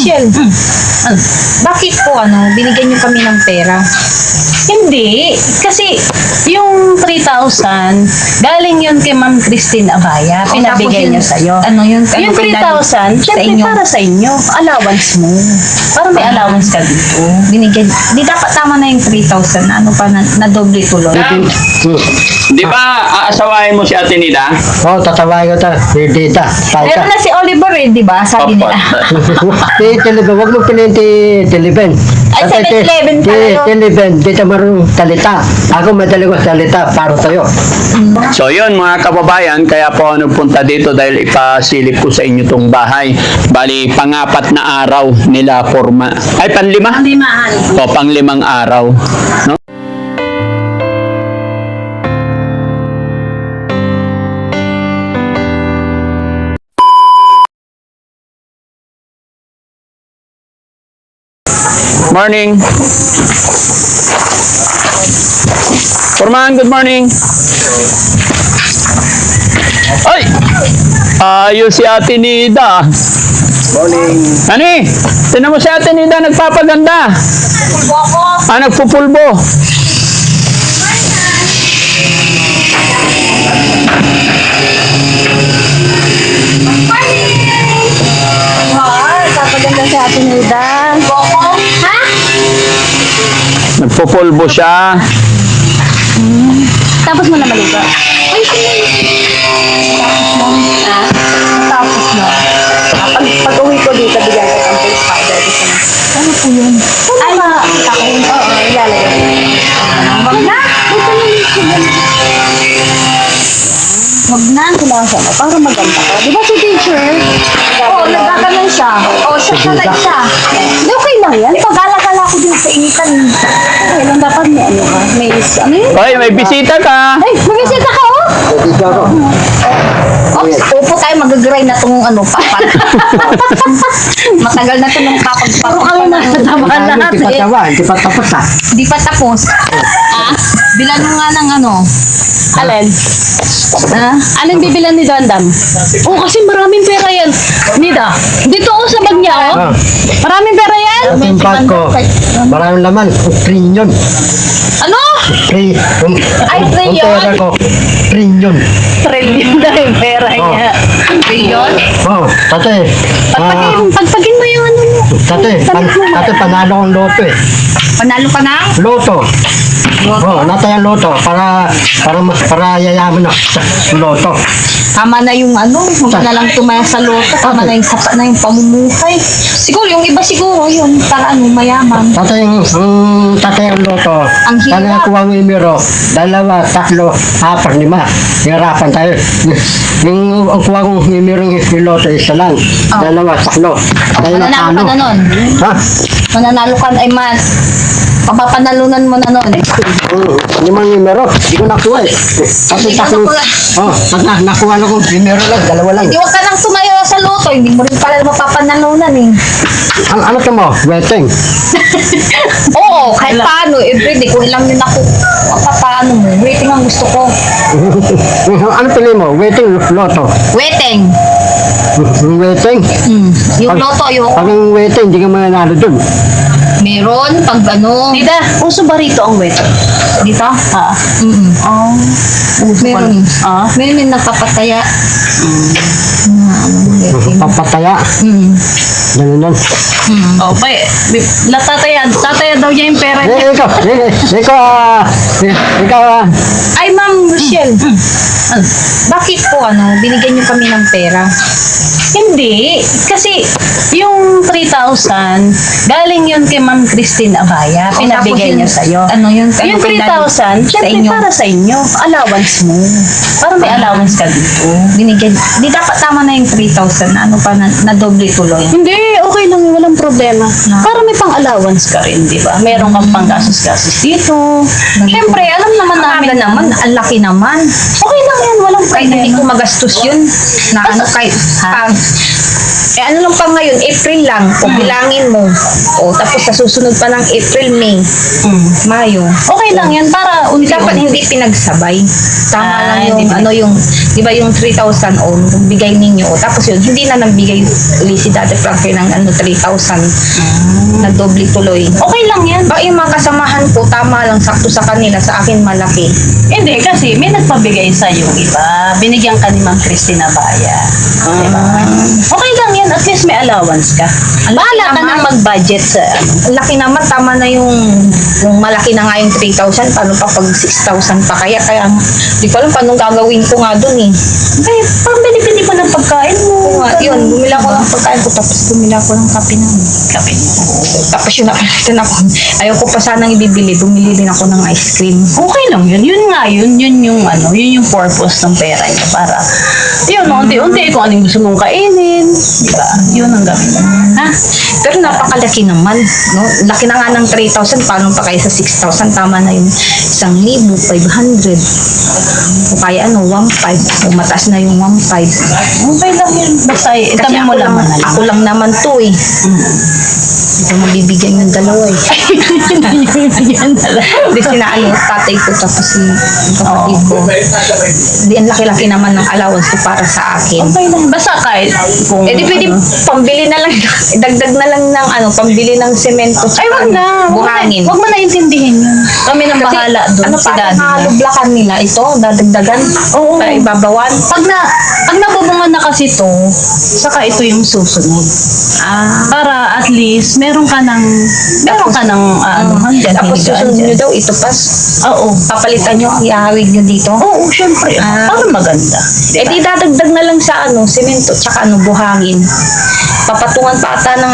Michelle, bakit po binigyan niyo kami ng pera? Hindi. Kasi yung 3,000, galing yun kay Ma'am Christine Abaya. Pinabigay niya sa'yo. Yung Yung kay 3,000, syempre inyo? para sa inyo. Allowance mo. Para may allowance ka dito. Binigyan, di dapat tama na yung 3,000 na doble tuloy. Di ba aasawahin mo si Ate Nida? Tatawagin ko ta. Dita. Meron na si Oliver di ba? Sabi Opo. nila. Televen, wag mo piliin Televen. Ay, 7-Eleven pala yun. Televen, dito marunong salita. Ako madali ko salita para sa'yo. So yun mga kababayan, kaya po ako nagpunta dito dahil ipasilip ko sa inyo tong bahay. Bali, pangapat na araw nila forma. Ay, panlima? Limaan. O, panglimang araw. No? Morning. Forman, good morning. Ay! Ayos si Ate Nida. Morning. Ani, tinan mo si Ate Nida nagpapaganda. Nagpupulbo. Kapaganda si Ate Nida. Ha? Nagpupulbo siya. Tapos mo na maligo. Ay, tapos na. Pag uwi ko dito, bigyan ko ng face powder. Ano po yun? Ay, ako yun. Oo, ilalagay. Wag na. Wag na. Kailangan siya. Para maganda ka. Di ba si teacher? Oo, nagkakanan siya. Oo, siya siya. Di okay lang yan. Pag-alakala ko din sa initan. Okay lang dapat may ano ka. May ano yun? Ay, may bisita ka. Ay, magisita ka oh! Dito ako. Upo tayo, mag-grind na itong papat. Matagal na ito nung kapag-papat. Pero kami na, tamahan lahat Hindi pa tawa, hindi pa tapos ah. Di pa tapos. Bilan mo nga ng Alin? Alin bibilan ni Dandam? Oh, kasi maraming pera yan. Nida, dito sa bag niya, oh. Maraming pera yan. Sa timpat ko, maraming laman. Trillion. Ano? Ay, trillion? Ang pera ko, trillion. Trillion na yung pera niya. Trillion? Tate. Pagpagin mo yung ano mo. Tate, panalo kong loto eh. Panalo ka na? Loto. Natay ang loto para yayaman na sa loto. Tama na yung huwag na lang tumaya sa loto. Tama na yung sapat na yung pamumuhay. Siguro, yung iba siguro yun, para mayaman. Tatay ang loto. Ang hirap. Tatay ang kuha mo yung miro. 2, 3, 4, 5. Hirapan tayo. Yung ang kuha kong yung miro yung loto, isa lang. 2, 3. Tayo na Mananalo ka na nun. Ha? Mananalo ka na, papapanalunan mo na nun. Limang numero, hindi ko nakuha eh. Kasi tatlong, pag nakuha na kong numero lang, 2 lang. Hindi wag ka nang sumayo sa loto, hindi mo rin pala mapapanalunan eh. Ano to mo? Weteng. Oo, kahit paano, everyday, kung ilang yun ako, paano mo, waiting ang gusto ko. Ano pili mo? Weteng, loto. Waiting. Weteng. Yung loto, Pag yung weteng, hindi ka mananalo dun. meron, pag Nida, uso ba rito ang wet? dito? Oh. Meron. Meron yung nakapataya. Papataya. Ganun yan. Oh, tataya daw niya yung pera niya. Ikaw, Ay, Ma'am Rochelle, bakit po binigyan niyo kami ng pera? Hindi. Kasi yung 3,000, galing yun kay Ma'am Christine Abaya. Pinabigay niya sa'yo. Yung Yung 3,000, syempre para sa inyo. Allowance mo. Para may allowance ka dito. Binigyan, di dapat tama na yung 3,000 na doble tuloy. Hindi, okay lang yun. Walang problema. Para may pang-allowance ka rin, di ba? Meron kang pang-gasos-gasos dito. Siyempre, alam naman namin naman, ang laki naman. Okay lang yan. Walang Kahit problema. hindi ko magastos yun. Na kahit ano lang pa ngayon, April lang. O bilangin mo. O tapos sa susunod pa ng April, May, Mayo. Okay lang yan. Para Dapat hindi pinagsabay. Tama lang hindi yung, di ba yung 3,000 o bigay ninyo. O tapos yun, hindi na nagbigay uli si Dati Frankie ng 3,000. Nagdoble tuloy. Okay lang yan. Baka yung mga kasamahan ko, tama lang, sakto sa kanila, sa akin malaki. Hindi, kasi may nagpabigay sa yung iba. Binigyan ka ni Ma'am Christina Baya. Diba? Okay lang yan. At least may allowance ka. Bahala ka naman. nang mag-budget sa ano. Ang laki naman, tama na yung malaki na nga yung 3,000, paano pa pag 6,000 pa kaya di ko alam paano gagawin ko nga dun eh. Ay, pambili-bili mo ng pagkain mo. Yun, bumila ko ng pagkain ko, tapos bumila ko ng kape namin. Kape. Tapos yun, nakalitan ako. Ayaw ko pa sanang ibibili, bumili din ako ng ice cream. Okay lang yun. Yun nga yun. Yun yung ano, yun yung purpose ng pera niya. Para, yun, unti-unti kung anong gusto mong kainin. Diba? Yun ang gawin mo. Ha? Pero napakalaki naman, no? Laki na nga ng 3,000, paano pa kaya sa 6,000? Tama na yung 1,500. O kaya 1,500. O mataas na yung 1,500. Okay lang yun. Basta itabi mo lang. Ako lang naman to eh. Hindi ko mabibigyan ng dalawa eh. Yan talaga. Hindi sinaano, tatay ko tapos yung kapatid ko. Hindi, ang laki-laki naman ng allowance ko para sa akin. Okay lang. Basta kahit kung... Eh di pwede pambili na lang, dagdag na lang ng pambili ng semento. Ay, wag na. Buhangin. Wag mo na intindihin yun. Kami nang bahala doon. Ano Si pa Daddy. nalublakan nila ito, dadagdagan. Oo. Para ibabawan. Pag nabubungan na kasi to, saka ito yung susunod. Para at least meron ka ng hanggang Tapos susunod nyo daw, ito pas. Oo. Papalitan nyo, ihawig nyo dito. Oo, syempre. Para maganda. Eh di dadagdag na lang sa semento, tsaka buhangin. Papatungan pa ata ng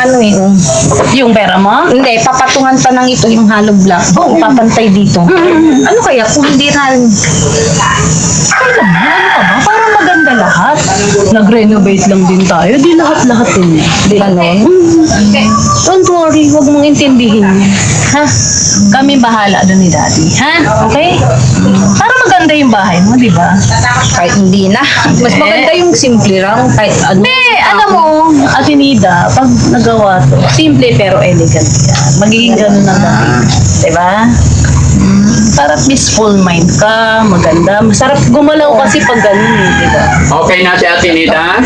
Yung pera mo? Hindi, papatungan pa ng ito yung hollow block. Oo, papantay dito. Ano kaya kung hindi rin Ay lang, ano ka ba? Para maganda lahat. Nag-renovate lang din tayo. Di lahat-lahat din. ganon? Don't worry, huwag mong intindihin yan. Ha? Kami bahala doon ni Daddy. Ha? Okay? Para maganda yung bahay mo, di ba? Kahit hindi na. Mas maganda yung simple lang. Kahit ano. Hindi, alam mo, Atinida, pag nagawa to, simple pero elegant yan. Magiging ganun ang dating. Diba? Para peaceful mind ka, maganda. Masarap gumalaw kasi pag ganun eh, diba? Okay na si Ate Nita?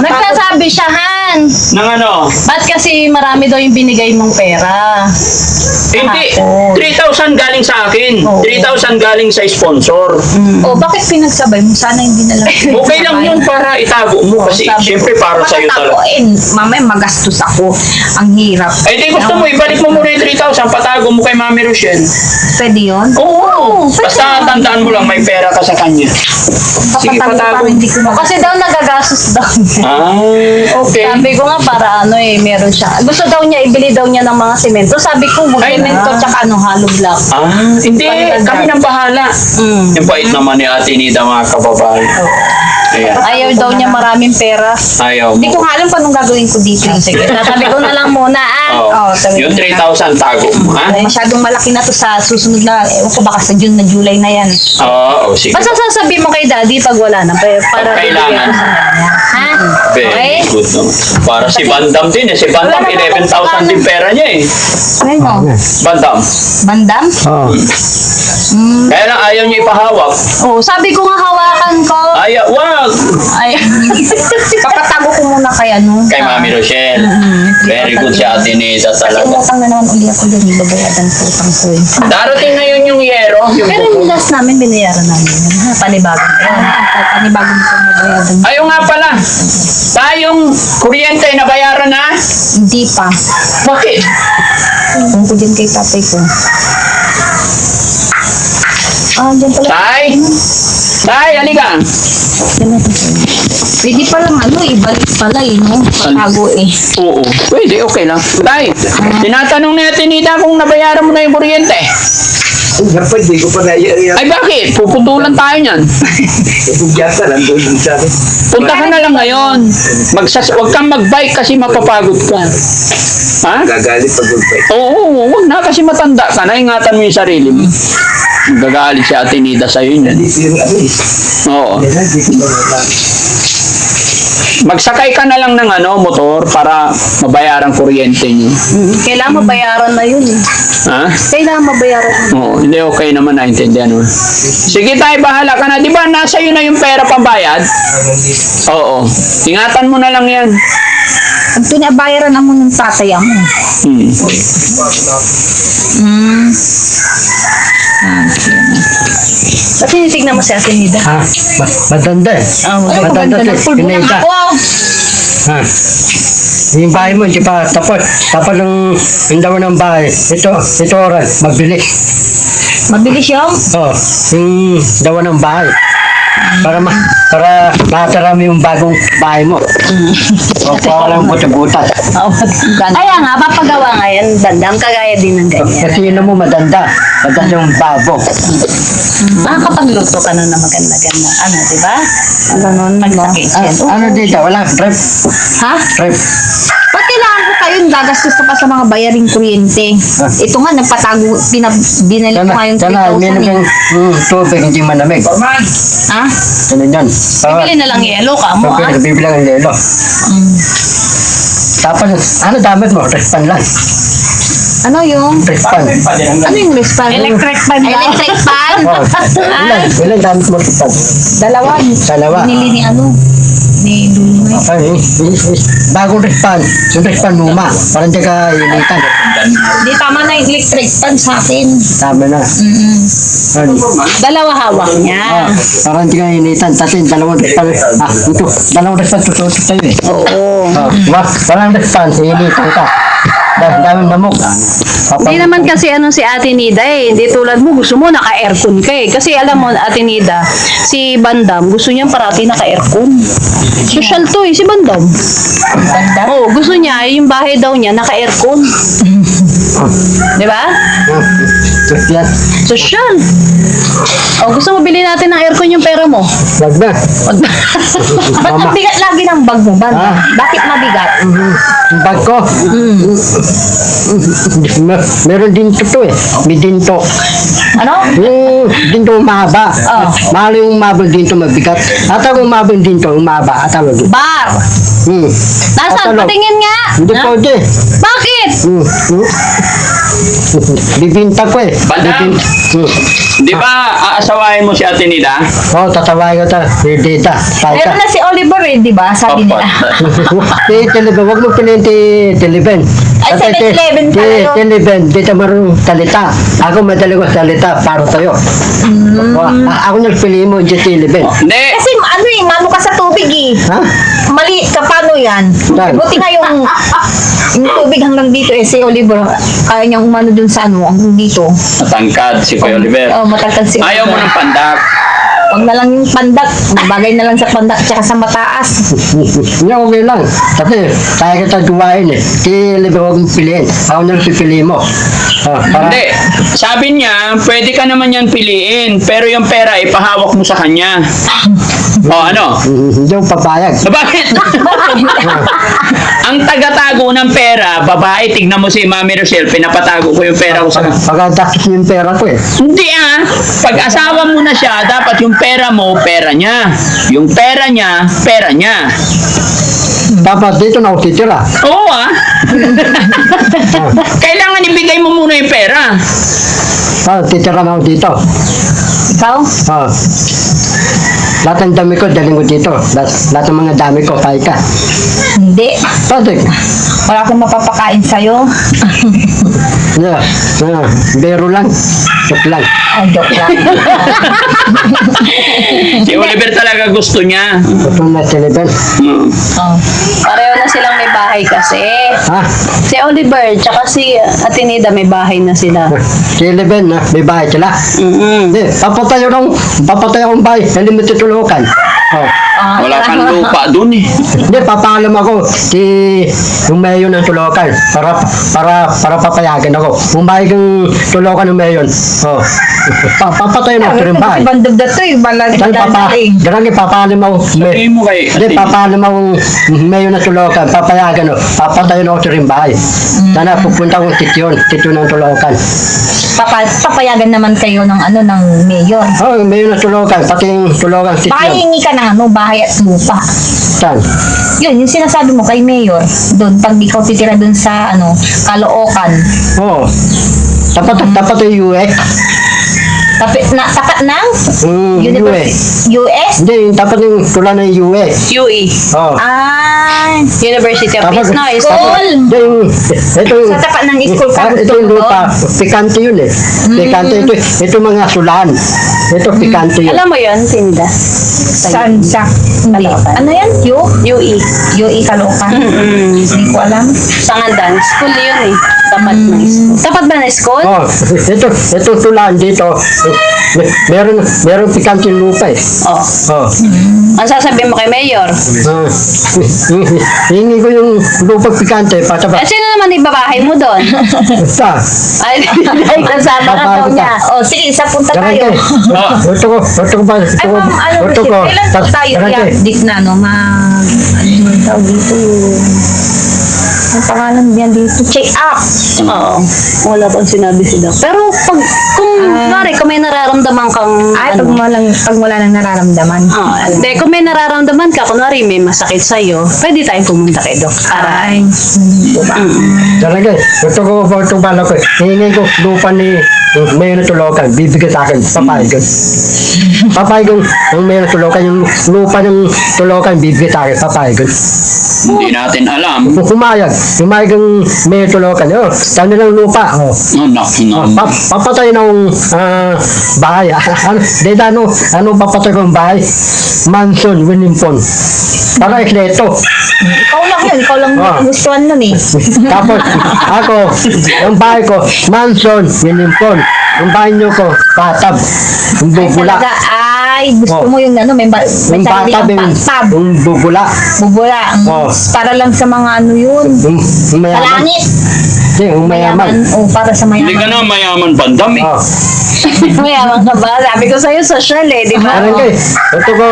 Nagsasabi siya, Han. Nang ano? Ba't kasi marami daw yung binigay mong pera? Hindi. Kahapon. 3,000 galing sa akin. Oo. 3,000 galing sa sponsor. O, bakit pinagsabay mo? Sana hindi na lang. Okay lang yun para itago mo kasi sabi ko, siyempre para sa'yo talaga. Matatagoin. Mamaya magastos ako. Ang hirap. Eh di gusto mo, ibalik mo muna yung 3,000, patago mo kay Mami Rochelle. Pwede yun? Oo. Basta tandaan mo lang, may pera ka sa kanya. Sige, Papatago patago. pa, hindi ko Kasi daw nagagastos daw niya. Okay. Sabi ko nga para meron siya. Gusto daw niya, ibili daw niya ng mga semento. Sabi ko, Ay, semento tsaka hollow block. Hindi. Kami nang bahala. Yung bait naman ni Ate Nida, mga kababayan. Ayan. Ayaw daw niya maraming pera. Ayaw Hindi mo. ko nga alam paano gagawin ko dito. Sige, sabi ko na lang muna Oh. sabi Yung ko na. 3,000 tago mo, ha? Masyadong malaki na to sa susunod na, ewan ko baka sa June na July na yan. Oo, sige. Basta sasabihin mo kay Daddy pag wala na. Para Kailangan. bibigyan ko sa kanya. Ha? Very Okay? good naman. Para si Bandam din eh. Si Bandam, Wala naman 11,000 din pera niya eh. Ano? Bandam. Bandam? Oo. Kaya lang ayaw niya ipahawak. Oh, sabi ko nga hawakan ko. Ayaw, wag! Ay. Papatago ko muna kay Kay Mami Rochelle. Very good si Ate Nida Kasi talaga. umutang na naman uli ako dun, babayadan ko utang ko eh. Darating na yun yung yero. Yung Pero yung last namin, binayaran namin yun. Ha? Panibagong pera. Panibagong ko mabayadan. Ayaw nga pala. Tayong kuryente nabayaran na. Hindi pa. Bakit? Kung ko dyan kay tatay ko. Dyan pala. Tay? Tay, halika. Dyan na ito. Pwede palang ibalik pala no? Patago eh. Oo. Pwede, okay lang. Tay, tinatanong natin Nida kung nabayaran mo na yung kuryente. Dapat di ko pa naiiyak. Ay bakit? Puputulan tayo niyan. Kung yata, nandun sa akin. Punta ka na lang ngayon. Huwag kang mag-bike kasi mapapagod ka. Ha? Gagalit pag goodbye. Oo, huwag na kasi matanda ka na. Ingatan mo yung sarili mo. Gagalit si Ate Nida sa'yo niyan. Hindi yung ano eh. Oo. Yan, di ko pa nalaman. Magsakay ka na lang ng motor para mabayaran kuryente niyo. Kailangan mabayaran na yun eh. Ha? Kailangan mabayaran na. Oo, hindi okay naman, naintindihan mo. Sige tayo, bahala ka na. Di ba nasa iyo na yung pera pambayad? Oo. Ingatan mo na lang yan. Ang pinabayaran mo ng tatay mo. Ba't tinitignan mo si Ate Nida? Ha? Matanda eh. Matanda si Pineda. Ha? Yung bahay mo, hindi pa tapos. Tapos yung daw ng bahay. Ito oran, mabilis. Mabilis yung Oh, yung daw ng bahay. Para matarami yung bagong bahay mo. O, para lang buta-buta. Kaya nga, papagawa nga yan. Bandang kagaya din ng ganyan. Kasi yun mo madanda. Madanda yung babo. Makakapagluto ka na maganda-ganda. Ano, di ba? Ganun, mag-kitchen. Ano dito? Wala, rep. ha? Rep. Ba't kailangan ko kayo gagastos pa sa mga bayaring kuryente? Ito nga, nagpatago, binalik ko nga yung 3,000 Meron eh. kang tubig, hindi manamig. Ha? Ano yan? Bibili na lang yelo ka mo. Okay, bibili ng lelo. Tapos, ano damit mo? Respan lang. Ano yung? Respan. Ano yung wristband? Electric fan lang. Electric fan? Oh, ilan damit mo respan? Dalawa. Dalawa. Binili ni ni Luloy. Ay, bagong respan. Yung respan luma. Parang di ka initan. Hindi, tama na yung electric fan sa akin. Tama na. Ano? Dalawa hawak niya. Parang di ka initan. Tatin, dalawang respan. Ito. Dalawang respan tututok tayo eh. Oo. Parang respan, initan ka. Dami namok. Hindi naman kasi si Ate Nida eh. Hindi tulad mo, gusto mo naka-aircon ka eh. Kasi alam mo, Ate Nida, si Bandam, gusto niya parati naka-aircon. Social to eh, si Bandam. Oo, gusto niya, yung bahay daw niya, naka-aircon. Di ba? Yan. Social. O, gusto mo bilhin natin ng aircon yung pera mo? Wag na. Ba't Mama. mabigat lagi ng bag mo, Banda? Ah. Bakit mabigat? Yung bag ko. Meron din to eh. May dinto. Ano? Yung dinto mahaba. Oh. Mahal yung umabol dinto mabigat. At ako umabol dinto, umaba. At ako. Bar! Nasaan? At ano? Patingin nga! Hindi Ha? pwede. Bakit? Bibinta ko eh. Bandam. Di ba aasawahin mo si Ate Nida? Oo, tatawagin ko ta. Dita. Meron na si Oliver eh, di ba? Sabi nila. Televen, wag mo pininti Televen. Ay, 7-Eleven pala yun. Televen, dito marunong salita. Ako madali ko salita para sa'yo. Ako nagpili mo dito Televen. Hindi. Kasi ano eh, mano ka sa tubig eh. Ha? Mali ka, paano yan? Saan? Buti nga yung tubig hanggang dito eh, si Oliver, kaya niyang umano dun sa hanggang dito. Matangkad si Kuya Oliver. Oh, matagkad si Ayaw mo Oliver. ng pandak. Huwag na lang yung pandak. Bagay na lang sa pandak at saka sa mataas. Hindi, okay lang. Kasi kaya kita duwain eh. Si Oliver huwag mong piliin. Ako na lang pipiliin mo. Hindi. Sabi niya, pwede ka naman yan piliin. Pero yung pera, ipahawak mo sa kanya. O ano? Hindi ako papayag. Bakit? Ang tagatago ng pera, babae, tignan mo si Mami Rochelle, pinapatago ko yung pera ko sa... Pagkadakit yung pera ko eh. Hindi pag asawa mo na siya, dapat yung pera mo, pera niya. Yung pera niya, pera niya. Dapat dito na ako titira. Oo Kailangan ibigay mo muna yung pera. Titira na ako dito. Ikaw? Lahat ng dami ko, daling ko dito. Lahat ng mga dami ko, kaya ka. Hindi. Pwede. Wala akong mapapakain sa'yo. Bero lang. Joke lang. Ay, joke lang. Si Oliver talaga gusto niya. Ito na Televen. Oh. Pareho na silang may bahay kasi. Ha? Si Oliver, tsaka si Ate Nida may bahay na sila. Televen, may bahay sila. Hindi, papatayo akong bahay. Hindi mo tutulukan. Wala kang lupa dun eh. Hindi, papaalam ako yung mayo ng tulokan para papayagan ako. Kung bahay kang tulokan ng mayo, papatayo na ito rin bahay. Bandog na ito eh. Darang papaalam ako. Sabihin mo kay Hindi, Ate Nida. papaalam ako mayo ng tulokan, papayagan ako. Papatayo na ito rin bahay. Sana pupunta akong tityo ng tulokan. Papayagan naman kayo ng ng mayor. Mayo ng tulokan, pati yung tulokan Baka tityo. hingi ka ng bahay bahay at lupa. Saan? Yun, yung sinasabi mo kay Mayor, doon, pag ikaw titira doon sa, Caloocan. Oo. Tapat yung UE. Tapat ng UE. US? Hindi, yung tapat yung tula ng UE. UE, Oo. University of Tapos- Illinois. School! Hindi, ito yung... Sa tapat ng school ka ito gusto yung mo lupa. Pikante yun eh. Pikante. Ito mga sulaan. Ito pikante yun. Alam mo yun, Tinda? Saan sa? Hindi. Ano yan? UE. UE Caloocan? Hindi ko alam. Sangandan. School yun eh. Tapat ng school. Tapat ba ng school? Oh, ito tulaan dito. Meron pikante yung lupa eh. Oh. Oh. Ang sasabihin mo kay Mayor? Hingi ko yung lupa pikante. Pataba. Eh, sino naman ibabahay mo doon? Basta. Ay, dahil kasama ka daw niya. O, sige, isa punta Garante. tayo. Ito ko ba? Ay, ma'am, Ito ko. kailan po tayo i-update na, ano yung tawag dito? Ang pangalan yan dito? Check up! Oo. Wala pang sinabi si Doc. Pero kung may nararamdaman kang, Ay, pag wala nang nararamdaman. Hindi, kung may nararamdaman ka, kunwari may masakit sa'yo, pwede tayong pumunta kay Doc. Para, Ay, diba? Talaga, ito ko ba itong bala ko. Hingin ko lupa ni Mayor na Tulokan. Bibigyan sa akin. Papayag yun. Papayag yung Mayor na Tulokan. Yung lupa ng Tulokan, bibigyan sa akin. Papayag yun. Hindi natin alam. Humayag. Humayag yung Mayor Tulokan. Oh, tanda ng lupa. Oh. Oh, naku naman. Papatay ng bahay. Ano papatay kong bahay? Mansion, Winimpon. Para ikleto. Ikaw lang yun. Ikaw lang Ah. gustuhan nun eh. Tapos, ako, yung bahay ko, mansion, Winimpon. Yung bahay niyo ko, patab. Yung bubula. Talaga, ay, gusto Oh. mo yung may Yung sarili patab, kang tab. yung bubula. Bubula. Oh. Para lang sa mga ano yun. Yung mayaman. Palangit. Hindi, yung mayaman. O, para sa Hindi mayaman. ka na mayaman bandam eh. Oh. mayaman ka ba? Sabi ko sa'yo, social eh, di ba? Parang kayo, ito ko,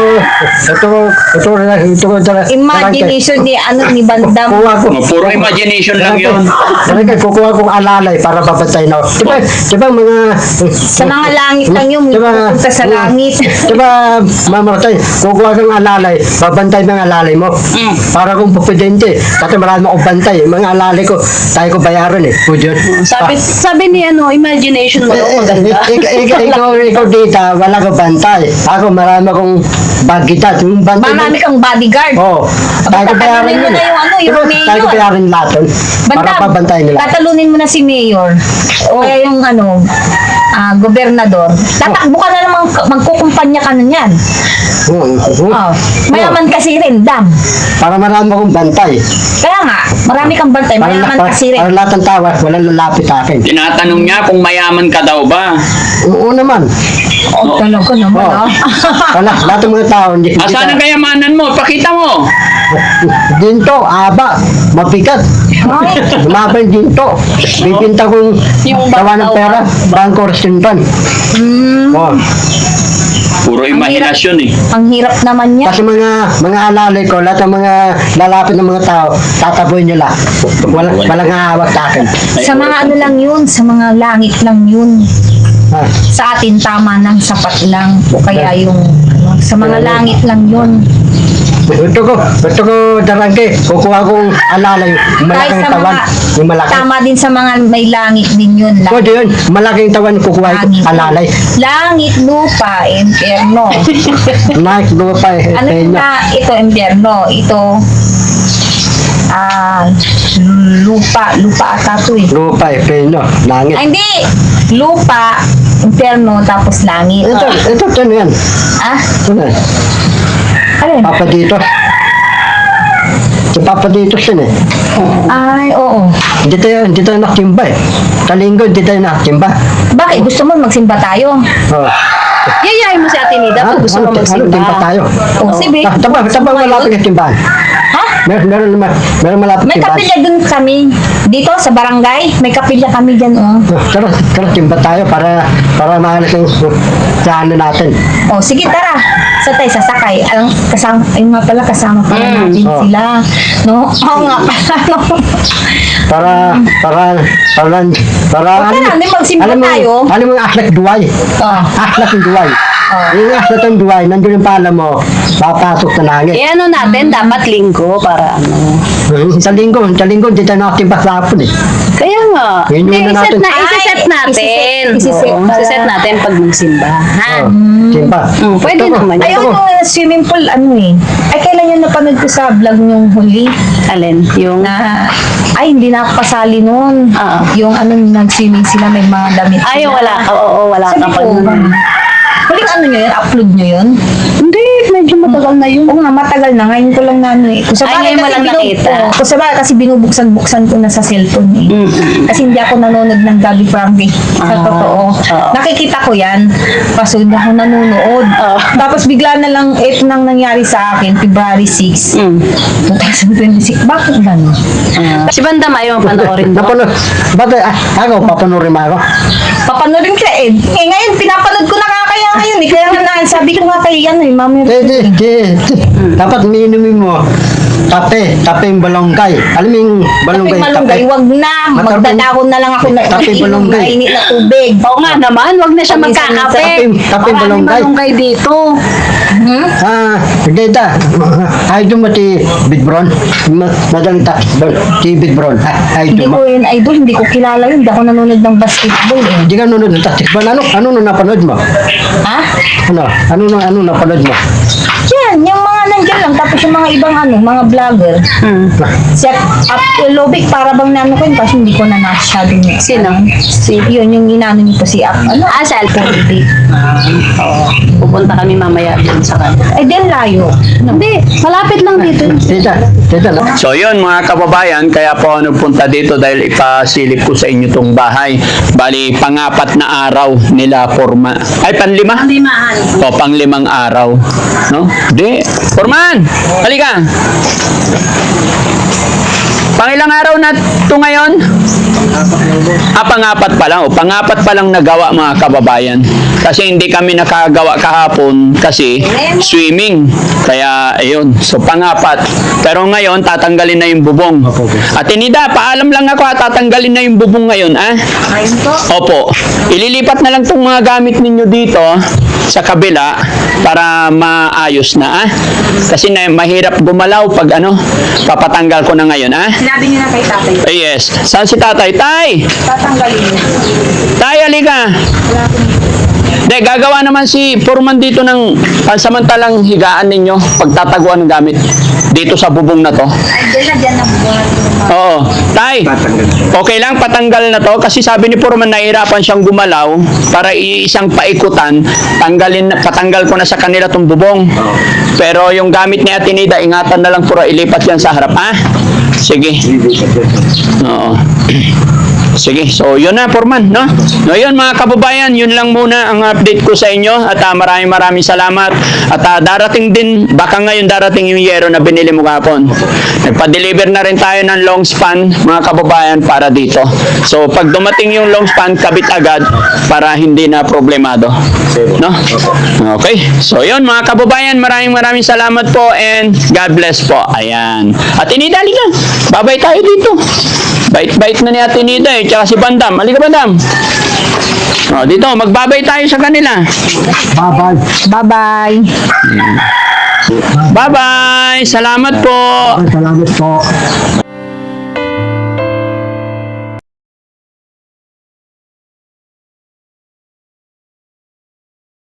Imagination ni ni Bandam. Kukuha ko. Puro imagination lang yun. Parang kayo, kukuha kong alalay para babantay na. Diba mga... Sa mga langit lang yun. Pupunta sa langit. Diba, mamatay, kukuha kang alalay, babantay mga alalay mo. Para kung pupidente, kasi marami akong bantay. Mga alalay ko, tayo ko bayaran eh. Pudyon. Sabi ni imagination mo, maganda. Ikaw dito, wala ko bantay. Ako, marami akong bagitat. Yung bantay Marami kang bodyguard. Oo. Tayo ko bayaran Tatalunin mo yun na eh. yung Diba, mayor. tayo ko bayaran lahat yun. Para Bandam, babantay nila. tatalunin mo na si Mayor. O kaya yung gobernador. Tatakbo ka na naman, magkukumpanya ka na yan. Oh. Mayaman kasi rin, Dam. Para marami akong bantay. Kaya nga, marami kang bantay, mayaman kasi rin. Para lahat ng tawa, walang lalapit sa akin. Tinatanong niya kung mayaman ka daw ba. Oo naman. Oh, talaga naman, Oh. ah. Lahat ng mga tao, hindi Asan ang kayamanan mo? Pakita mo. Ginto, aba, mabigat. Lumaba yung ginto. Bibinta kong Yung tawa ng bangkaw, pera, bangko resintan. Oh. Puro imahinasyon eh. Ang hirap naman niya. Kasi mga alalay ko, lahat ng mga lalapit ng mga tao, tataboy nila. Walang hawak sa akin. Sa mga ano lang yun, sa mga langit lang yun. Ah. Sa atin tama ng sapat lang. O kaya yung sa mga langit lang yun. Ito ko, darangke. Kukuha kong alalay, Kahit malaking sa tawan. mga, Yung malaki. tama din sa mga may langit din yun. Pwede yun, malaking tawan, kukuha Langit. ko alalay. Langit, lupa, impyerno. Nike, lupa, Ano peña. na ito, impyerno? Ito, lupa ata ito eh. Lupa, peña, langit. Ay, hindi! Lupa, impyerno, tapos langit. Ito yan. Ah? Ito na. Ano yun? Papa dito. Si Papa dito siya eh. Ay, oo. Hindi tayo nakimba eh. Kalinggo, hindi tayo nakimba. Bakit? Gusto mo magsimba tayo? Oh. Yayain mo si Ate Nida kung gusto mo Timba magsimba. tayo. O, sige. Tabang malapit ng timbahan. Ha? Meron malapit May timbahan. kapilya dun kami. Dito sa barangay, may kapilya kami dyan, oh. Tara, timba tayo para maalas yung saan natin. O, sige, tara. Sa tayo sasakay. Kasama, ayun nga pala, kasama pala natin Oh. sila. No? Oo nga pala, no? Para O, tara, hindi magsimba tayo. Alam mo yung ahlak duway? Oh. Ahlak yung duway. Yung asa itong buhay, nandun yung pala mo, papasok sa langit. Eh ano natin, dapat linggo para ano. Sa linggo, di tayo nakatimbas sa hapon eh. Kaya nga. Yun yung Hindi, natin. Isi-set natin. Isi-set Oo, pala. isi-set natin pag magsimba. Ha? Simpa. Pwede naman yun. Ayun yung swimming pool, ano eh. Ay, kailan yung napanood ko sa vlog yung huli? Alin? Yung... Na, ay, hindi na ako kasali noon. Ah. Yung ano, nag-swimming sila, may mga damit Ay, sila. wala. Oo, wala Sabi ka pa. ko, huling ano nyo yun? Upload nyo yun? Hindi, medyo matagal na yun. Oo nga, matagal na. Ngayon ko lang na ano eh. Kung sa Ay, bagay ngayon mo kasi lang nakita. Kung sa bagay kasi binubuksan-buksan ko na sa cellphone eh. Kasi hindi ako nanonood ng Gabi Frankie. Sa Ah, totoo. oo. Nakikita ko yan. Kaso hindi ako nanonood. Oo. Tapos bigla na lang, ito nang nangyari sa akin, February 6, 2026. Bakit gano'n? Si Bandam ayaw panoorin mo. Napanood. Ba't ako, papanurin mo ako? Papanoodin ka eh. Eh ngayon, pinapanood ko na kaya ngayon eh. Kaya nga na, sabi ko nga kay ano eh, mami. Dapat minumin mo. Tape yung balonggay. Alam mo yung balonggay, Malunggay, wag na. Magdadahon na lang ako na Tape inom balunggay. mainit na tubig. Oo nga naman, wag na siya magkakape. Tape Maraming balonggay. malunggay dito. Dita. Ay, dumati Bidbron. Madaling si Bidbron. Ay, Hindi ko yun idol, hindi ko kilala yun. Hindi ako nanonood ng basketball eh. Hindi ka nunod ng taktikban. Ano napanood mo? Ha? Ano napanood mo? Yan, yung mga nandiyan lang. Tapos yung mga ibang ano, mga vlogger. Si Lobik, para bang nano ko yun kasi hindi ko na masyadong Sino? Yun, yung inano niyo po si ano? Sa Alphabet. Oo. Pupunta kami mamaya dun sa kanila. Eh, din layo. Hindi, malapit lang dito. Tita. So yun mga kababayan, kaya po ako nagpunta dito dahil ipasilip ko sa inyo tong bahay. Bali, pangapat na araw nila forma. Ay, panlima? Limaan. O, panglimang araw. No? Di. Forman! Halika! Pangilang araw na ito ngayon? Pangapat pa lang. O, pangapat pa lang nagawa mga kababayan. Kasi hindi kami nakagawa kahapon kasi swimming. Kaya, ayun. So, pangapat. Pero ngayon, tatanggalin na yung bubong. At Tinida, paalam lang ako tatanggalin na yung bubong ngayon, ah? Ayun po. Opo. Ililipat na lang itong mga gamit ninyo dito sa kabila para maayos na, ah? Kasi mahirap gumalaw pag papatanggal ko na ngayon, ah? Sinabi niyo na kay tatay. Yes. Saan si tatay? Tay! Tatanggalin niyo. Tay, halika! De, gagawa naman si Foreman dito ng pansamantalang higaan ninyo pagtataguan ng gamit dito sa bubong na to. Ay, dyan na bubuhat. Oo. Tay, okay lang patanggal na to kasi sabi ni Foreman nahihirapan siyang gumalaw para isang paikutan, patanggal ko na sa kanila tong bubong. Pero yung gamit ni Atenida, ingatan na lang pura ilipat yan sa harap, ha? Sige. Oo. Sige, so yun na, Foreman, no? No, yun mga kababayan, yun lang muna ang update ko sa inyo at maraming salamat at darating din, baka ngayon darating yung yero na binili mo kapon. Nagpa-deliver na rin tayo ng long span, mga kababayan, para dito. So, pag dumating yung long span, kabit agad para hindi na problemado. No? Okay, so yun mga kababayan, maraming salamat po and God bless po. Ayan. At inidali ka, babay tayo dito. Bait-bait na ni Ate Nida eh, tsaka si Bandam. Halika Bandam. O, dito, magbabay tayo sa kanila. Bye-bye. Bye-bye. Bye-bye! Salamat po! Salamat po.